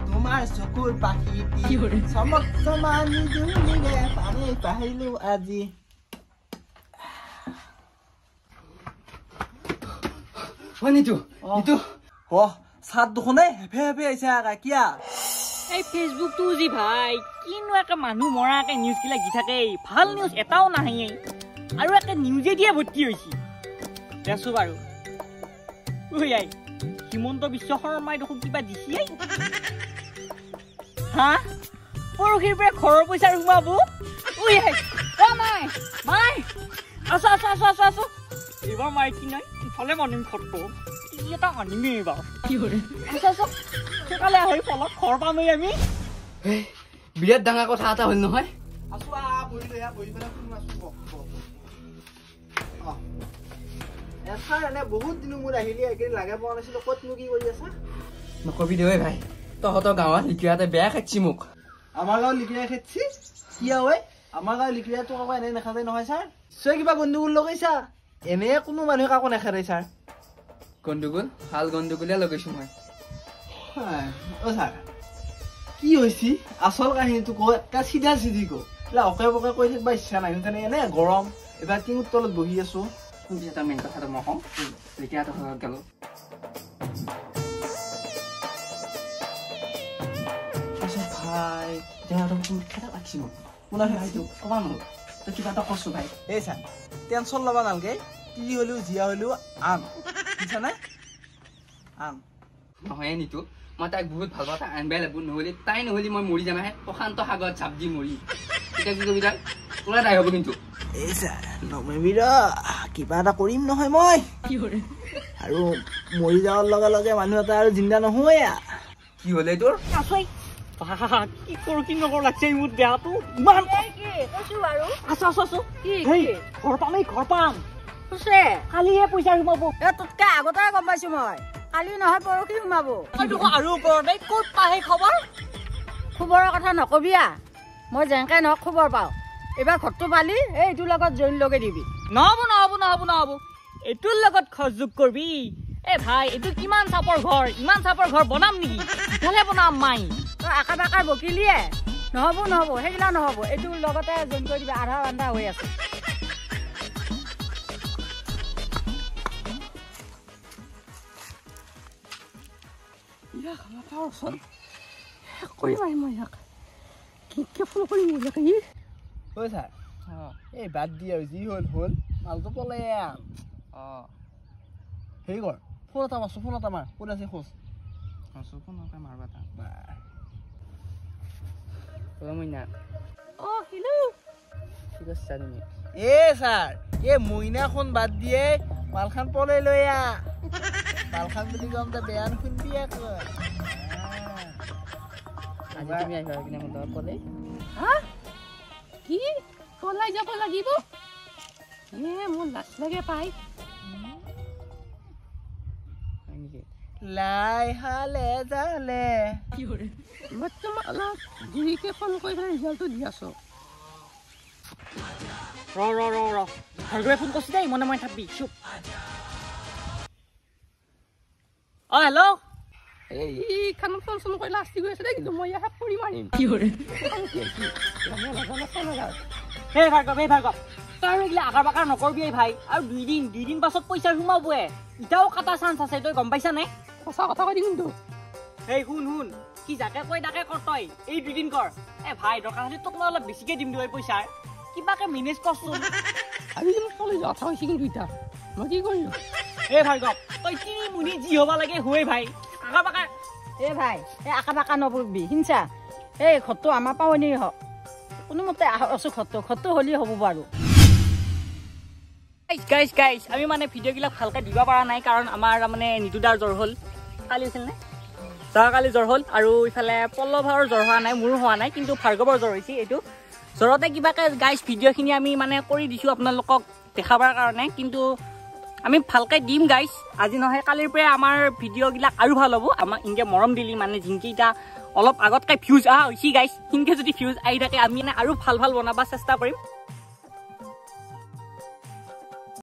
তোমাৰ চকুৰ পাখিটি চমক চমানি জুলিৰে পানী পাহিলো আজি নিতু নিতু সাত দুখনে হেফে হেফে আহিছে আগা কিয়া এই ফেচবুকটো যি ভাই কিনো একে মানুহ মৰাকে নিউজ গিলা দি থাকে ভাল নিউজ এটাও নাহে আৰু একে নিউজে দিয়ে ভৰ্তি হৈছে দেছো বাৰু ঐ আই হিমন্ত বিশ্ব শৰ্মাই দেখোন কিবা দিছে হা পৰহিৰ পৰা ঘৰৰ পইচা সোমাব ঐ আই অ মাই মাই আছো আছো আছো আছো আছো এইবাৰ মাই কি নাই ইফালে মনিম খটটো এটা আনিমে এইবাৰ কি কৰে আছো আছো সেকালে আহি ফলত ঘৰ পামেই আমি বিৰাট ডাঙৰ কথা এটা হ'ল নহয় আছো বহি পেলাই শুনো আছো এছাৰ এনে বহুত দিন মোৰ আহিলি একেদিন লাগে পোৱা নাছিলো ক'তনো কি কৰি আছা নকবি দে ভাই তহঁতৰ গাঁৱত লিখিয়াতে বেয়া খাইছি মোক আমাৰ গাঁৱত লিখিয়া খেতছি কিয়া ঐ আমাৰ গাঁৱত লিখিয়াটো আকৌ এনে নেখাতে নহয় ছাৰ নিশ্চয় কিবা গণ্ডগোল লগাইছা এনে কোনো মানুহে কাকো নেখাতে ছাৰ গণ্ডগোল ভাল গণ্ডগোলীয়া লগাইছো মই অ ছাৰ কি হৈছে আচল কাহিনীটো ক এটা চিধা চিধি ক অকে পকে কৈ থাকিব ইচ্ছা নাই সেইকাৰণে এনে গৰম এবাৰ টিঙৰ তলত বহি আছো এটা মেইন কথাটো মই কওঁ লিখিয়াটো ঘৰত গেলো ভাই কিবা এটা কৈছো ভাই এই ছাৰ টেনচন ল'ব নালাগে কি হলেও জীয়া হলেও আন বুজিছানে আন নহয় নিতু মই তাইক বহুত ভাল পাওঁ তাই আনবাই লাগব নহ'লে তাই নহ'লে মই মৰি যাম প্ৰশান্ত সাগৰত চাপ দি মৰি এতিয়া কি কবি তাই তোলা তাই হ'ব কিন্তু এই ছাৰ নমেবি কিবা এটা কৰিম নহয় মই আৰু মৰি যোৱাৰ লগে লগে মানুহ এটা আৰু জিন্দা নহয় কি হ'লে তোৰ কি কৰো কি নকৰো লাগছে মোৰ দেহাটো ইমান আছো আছো আছো ঘৰ পামেই ঘৰ পাম কালিহে পইচা সোমাব তোতকে আগতে গম পাইছো মই কালি নহয় পৰহি সোমাব আৰু ওপৰতে ক'ত পাহে খবৰ খবৰৰ কথা নকবি মই যেনেকে নহওক খবৰ পাওঁ এইবাৰ ঘৰটো পালি এইটোৰ লগত জইন লগাই দিবি নহ'ব নহ'ব নহ'ব নহ'ব এইটোৰ লগত যোগ কৰিবি এ ভাই এইটো কিমান চাপৰ ঘৰ ইমান চাপৰ ঘৰ বনাম নেকি ইফালে বনাম মাই তই আকা বাকা বকিলিয়ে নহ'ব নহ'ব সেইগিলা নহ'ব এইটোৰ লগতে জইন কৰি দিবি আধা বান্ধা হৈ আছে এই বাদ দি আৰু যি হ'ল হ'ল মালটো পলাই হেৰি কৰ ফোন এটা মাৰছো ফোন এটা মাৰ ক'ত আছে খোজ ফোন এটা মাৰবা এটা ঠিক আছে তুমি এ ছাৰ এই মইনাখন বাদ দিয়ে মালখান পলাই লৈ মালখান বুলি কম তই বেয়া নুশুনবি আকৌ আজি তুমি আহিবা কিনে মোৰ লগত পলাই কি পলাই যাব লাগিব মোৰ লাজ লাগে পাই লাই হালে জালে মই তোমাক অলপ ঘূৰিকে ফোন কৰি পেলাই ৰিজাল্টটো দি আছো ৰ ভাৰ্গৱে ফোন কৰিছে দেই মনে মনে থাকবি চুপ অ হেল্ল' এইখান ফোন চোন কৰি লাষ্টি গৈ আছে দেই কিন্তু মই ইয়াত কৰি মাৰিম হে ভাৰ্গৱ তই এইগিলা আকাৰ বাকাৰ নকৰবি ভাই আৰু দুইদিন পাছত পইচা সোমাবয়ে ইটাও কাটা চান্স আছে তই গম পাইছা নে সঁচা কথা কৈ দিম কিন্তু এই শুন কি যাকে কৈ তাকে কৰ তই এই দুদিন কৰ এ ভাই দৰকাৰ হ'লে তোক মই অলপ বেছিকে দিম দে পইচাৰ কিবাকে মেনেজ কৰচোন আজি মোক কলেজ কথা হৈছে কিন্তু এতিয়া মই কি কৰিম এই ভাৰ্গৱ তই তিনি মুনি যি হ'ব লাগে হয় ভাই আকাৰ বাকাৰ এই ভাই এই আকা বাকা নপৰিবি হিংসা এই ঘৰটো আমাৰ পাৱনি হওক কোনোমতে আছো ঘৰটো হ'লেই হ'ব বাৰু গাইজ আমি মানে ভিডিঅ'বিলাক ভালকে দিব পৰা নাই কাৰণ আমাৰ মানে নিতুদাৰ জ্বৰ হ'ল কালি হৈছিল নে যোৱাকালি জ্বৰ হ'ল আৰু ইফালে পল্লৱৰ জ্বৰ হোৱা নাই মোৰো হোৱা নাই কিন্তু ভাৰ্গৱৰ জ্বৰ হৈছে এইটো জ্বৰতে কিবাকে গাইজ ভিডিঅ'খিনি আমি মানে কৰি দিছোঁ আপোনালোকক দেখাবৰ কাৰণে কিন্তু আমি ভালকৈ দিম গাইছ আজি নহয় কালিৰ পৰা আমাৰ ভিডিঅ'বিলাক আৰু ভাল হ'ব আমাক ইনকে মৰম দিলি মানে যিনকেইটা অলপ আগতকৈ ভিউজ হৈছে গাইছ সিনকে যদি ভিউজ আহি থাকে আমি আৰু ভাল ভাল বনাব চেষ্টা কৰিম